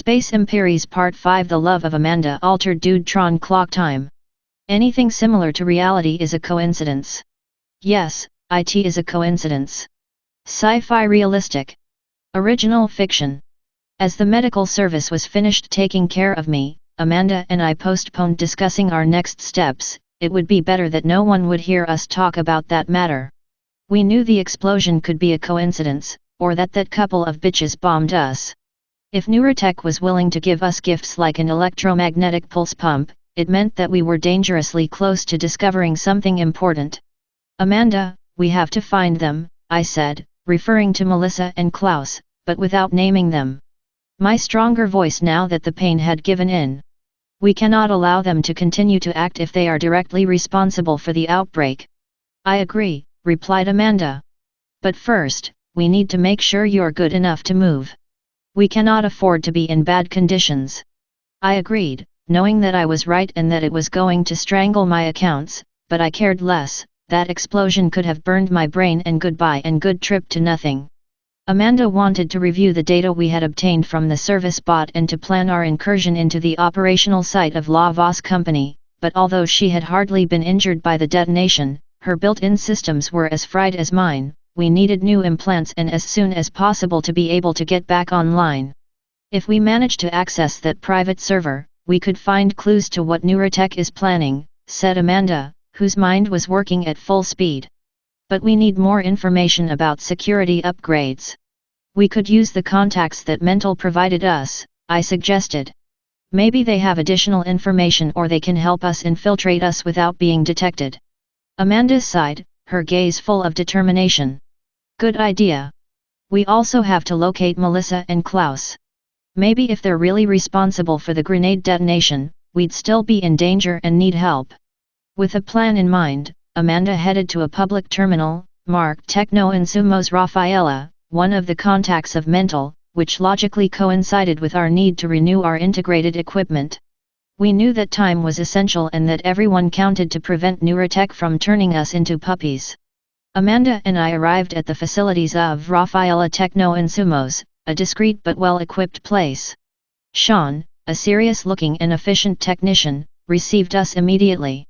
Space Imperies Part 5. The love of Amanda altered Dudetron clock time. Anything similar to reality is a coincidence. Yes, it is a coincidence. Sci-fi realistic. Original fiction. As the medical service was finished taking care of me, Amanda and I postponed discussing our next steps. It would be better that no one would hear us talk about that matter. We knew the explosion could be a coincidence, or that couple of bitches bombed us. If Neurotech was willing to give us gifts like an electromagnetic pulse pump, it meant that we were dangerously close to discovering something important. Amanda, we have to find them, I said, referring to Melissa and Klaus, but without naming them. My stronger voice now that the pain had given in. We cannot allow them to continue to act if they are directly responsible for the outbreak. I agree, replied Amanda. But first, we need to make sure you're good enough to move. We cannot afford to be in bad conditions. I agreed, knowing that I was right and that it was going to strangle my accounts, but I cared less. That explosion could have burned my brain, and goodbye and good trip to nothing. Amanda wanted to review the data we had obtained from the service bot and to plan our incursion into the operational site of La Voss Company, but although she had hardly been injured by the detonation, her built-in systems were as fried as mine. We needed new implants and as soon as possible to be able to get back online. If we managed to access that private server, we could find clues to what Neurotech is planning, said Amanda, whose mind was working at full speed. But we need more information about security upgrades. We could use the contacts that Mental provided us, I suggested. Maybe they have additional information or they can help us infiltrate us without being detected. Amanda sighed, her gaze full of determination. Good idea. We also have to locate Melissa and Klaus. Maybe if they're really responsible for the grenade detonation, we'd still be in danger and need help. With a plan in mind, Amanda headed to a public terminal, marked Techno Insumos Rafaela, one of the contacts of Mental, which logically coincided with our need to renew our integrated equipment. We knew that time was essential and that everyone counted to prevent Neurotech from turning us into puppies. Amanda and I arrived at the facilities of Rafaela Techno Insumos, a discreet but well-equipped place. Sean, a serious-looking and efficient technician, received us immediately.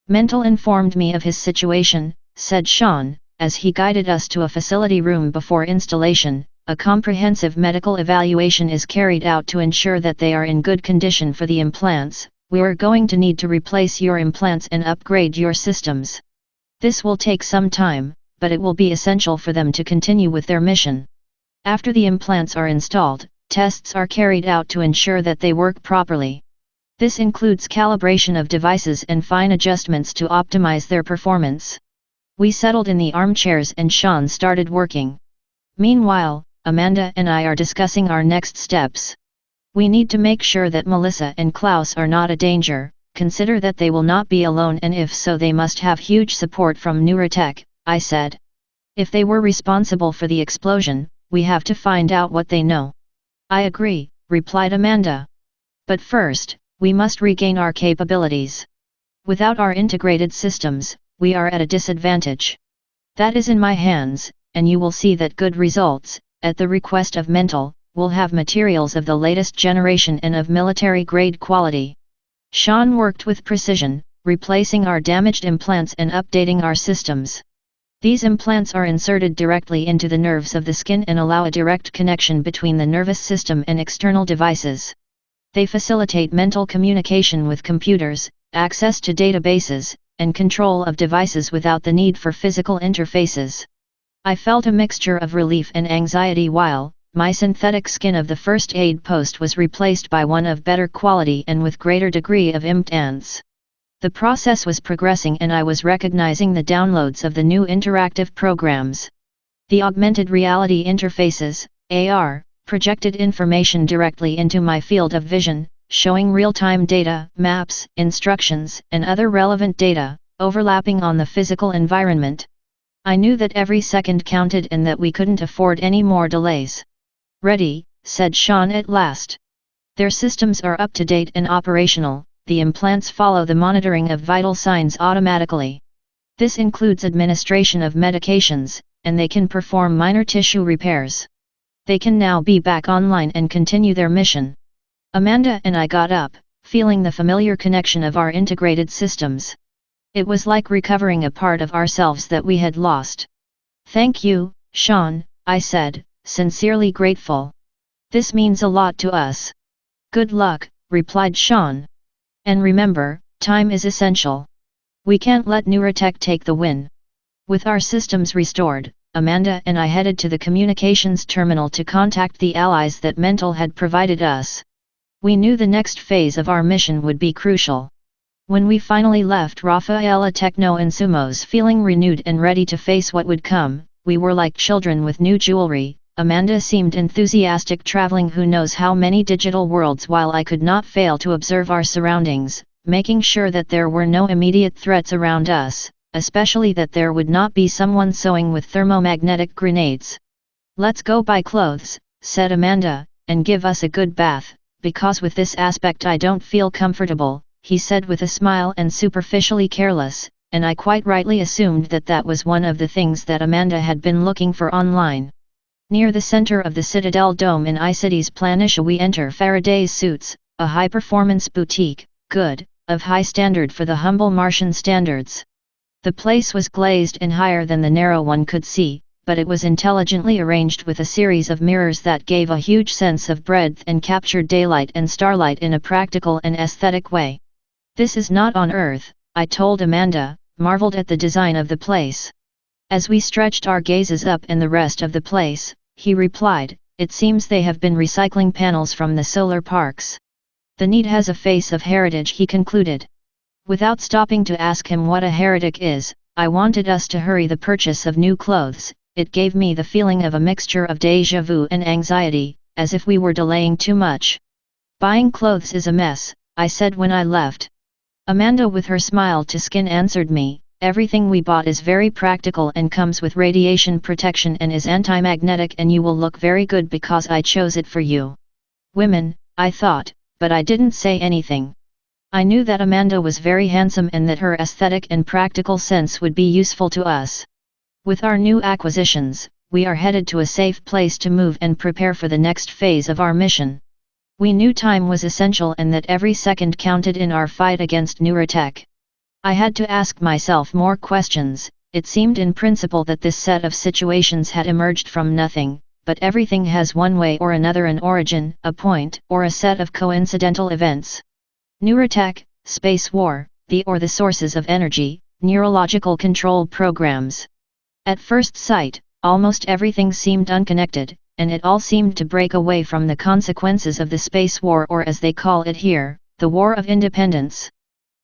Mental informed me of his situation, said Sean, as he guided us to a facility room before installation. A comprehensive medical evaluation is carried out to ensure that they are in good condition for the implants. We are going to need to replace your implants and upgrade your systems. This will take some time, but it will be essential for them to continue with their mission. After the implants are installed, tests are carried out to ensure that they work properly. This includes calibration of devices and fine adjustments to optimize their performance. We settled in the armchairs and Sean started working. Meanwhile, Amanda and I are discussing our next steps. We need to make sure that Melissa and Klaus are not a danger. Consider that they will not be alone, and if so they must have huge support from Neurotech, I said. If they were responsible for the explosion, we have to find out what they know. I agree, replied Amanda. But first, we must regain our capabilities. Without our integrated systems, we are at a disadvantage. That is in my hands, and you will see that good results, at the request of Mental, will have materials of the latest generation and of military-grade quality. Sean worked with precision, replacing our damaged implants and updating our systems. These implants are inserted directly into the nerves of the skin and allow a direct connection between the nervous system and external devices. They facilitate mental communication with computers, access to databases, and control of devices without the need for physical interfaces. I felt a mixture of relief and anxiety while my synthetic skin of the first aid post was replaced by one of better quality and with greater degree of implants. The process was progressing and I was recognizing the downloads of the new interactive programs. The augmented reality interfaces, AR, projected information directly into my field of vision, showing real-time data, maps, instructions, and other relevant data, overlapping on the physical environment. I knew that every second counted and that we couldn't afford any more delays. Ready, said Sean at last. Their systems are up to date and operational. The implants follow the monitoring of vital signs automatically. This includes administration of medications, and they can perform minor tissue repairs. They can now be back online and continue their mission. Amanda and I got up, feeling the familiar connection of our integrated systems. It was like recovering a part of ourselves that we had lost. "Thank you, Sean," I said, sincerely grateful. "This means a lot to us." "Good luck," replied Sean. "And remember, time is essential. We can't let Neurotech take the win." With our systems restored, Amanda and I headed to the communications terminal to contact the allies that Mental had provided us. We knew the next phase of our mission would be crucial. When we finally left Rafaela Techno and Sumos feeling renewed and ready to face what would come, we were like children with new jewelry. Amanda seemed enthusiastic, traveling who knows how many digital worlds, while I could not fail to observe our surroundings, making sure that there were no immediate threats around us, especially that there would not be someone sewing with thermomagnetic grenades. "Let's go buy clothes," said Amanda, "and give us a good bath, because with this aspect I don't feel comfortable," he said with a smile and superficially careless, and I quite rightly assumed that that was one of the things that Amanda had been looking for online. Near the center of the Citadel Dome in iCity's Planitia we enter Faraday's Suits, a high-performance boutique, good, of high standard for the humble Martian standards. The place was glazed and higher than the narrow one could see, but it was intelligently arranged with a series of mirrors that gave a huge sense of breadth and captured daylight and starlight in a practical and aesthetic way. "This is not on Earth," I told Amanda, marveled at the design of the place. As we stretched our gazes up and the rest of the place, he replied, "It seems they have been recycling panels from the solar parks. The need has a face of heritage," he concluded. Without stopping to ask him what a heretic is, I wanted us to hurry the purchase of new clothes. It gave me the feeling of a mixture of déjà vu and anxiety, as if we were delaying too much. "Buying clothes is a mess," I said when I left. Amanda with her smile to skin answered me, "Everything we bought is very practical and comes with radiation protection and is anti-magnetic, and you will look very good because I chose it for you." Women, I thought, but I didn't say anything. I knew that Amanda was very handsome and that her aesthetic and practical sense would be useful to us. With our new acquisitions, we are headed to a safe place to move and prepare for the next phase of our mission. We knew time was essential and that every second counted in our fight against Neurotech. I had to ask myself more questions. It seemed in principle that this set of situations had emerged from nothing, but everything has one way or another an origin, a point, or a set of coincidental events. Neurotech, space war, the sources of energy, neurological control programs. At first sight, almost everything seemed unconnected, and it all seemed to break away from the consequences of the space war, or as they call it here, the War of Independence.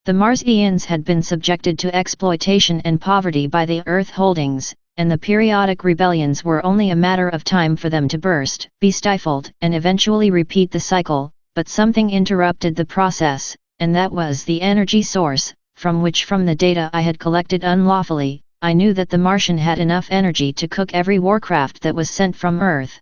The Marsians had been subjected to exploitation and poverty by the Earth Holdings, and the periodic rebellions were only a matter of time for them to burst, be stifled, and eventually repeat the cycle. But something interrupted the process, and that was the energy source, from the data I had collected unlawfully, I knew that the Martian had enough energy to cook every warcraft that was sent from Earth.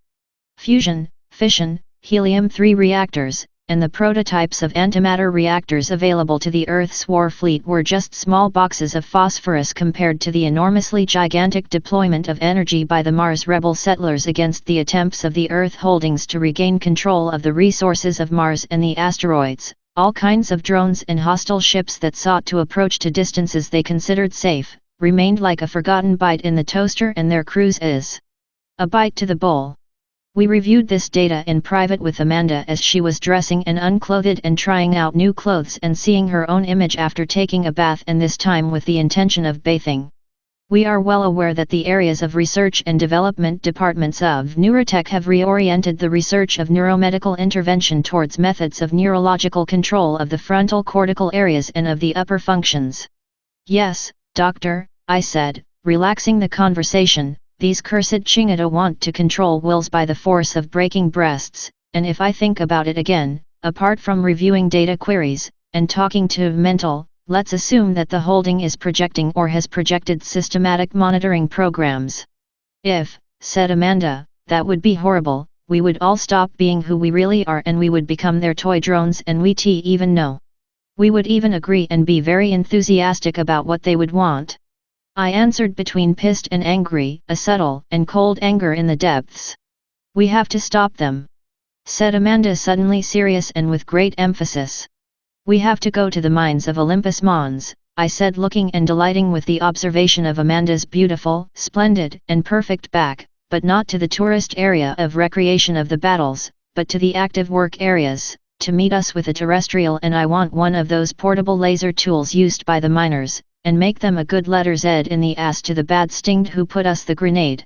Fusion, fission, helium-3 reactors, and the prototypes of antimatter reactors available to the Earth's war fleet were just small boxes of phosphorus compared to the enormously gigantic deployment of energy by the Mars rebel settlers against the attempts of the Earth Holdings to regain control of the resources of Mars and the asteroids. All kinds of drones and hostile ships that sought to approach to distances they considered safe, remained like a forgotten bite in the toaster, and their cruise is a bite to the bowl. We reviewed this data in private with Amanda as she was dressing and unclothed and trying out new clothes and seeing her own image after taking a bath, and this time with the intention of bathing. We are well aware that the areas of research and development departments of Neurotech have reoriented the research of neuromedical intervention towards methods of neurological control of the frontal cortical areas and of the upper functions. "Yes, doctor," I said, relaxing the conversation. "These cursed Chingada want to control wills by the force of breaking breasts, and if I think about it again, apart from reviewing data queries, and talking to Mental, let's assume that the holding is projecting or has projected systematic monitoring programs." "If," said Amanda, "that would be horrible, we would all stop being who we really are and we would become their toy drones, and we even know. We would even agree and be very enthusiastic about what they would want." I answered between pissed and angry, a subtle and cold anger in the depths. "We have to stop them. said Amanda suddenly serious and with great emphasis. We have to go to the mines of Olympus Mons, I said looking and delighting with the observation of Amanda's beautiful, splendid and perfect back, but not to the tourist area of recreation of the battles, but to the active work areas, to meet us with a terrestrial, and I want one of those portable laser tools used by the miners, and make them a good letter Z in the ass to the bad stinged who put us the grenade.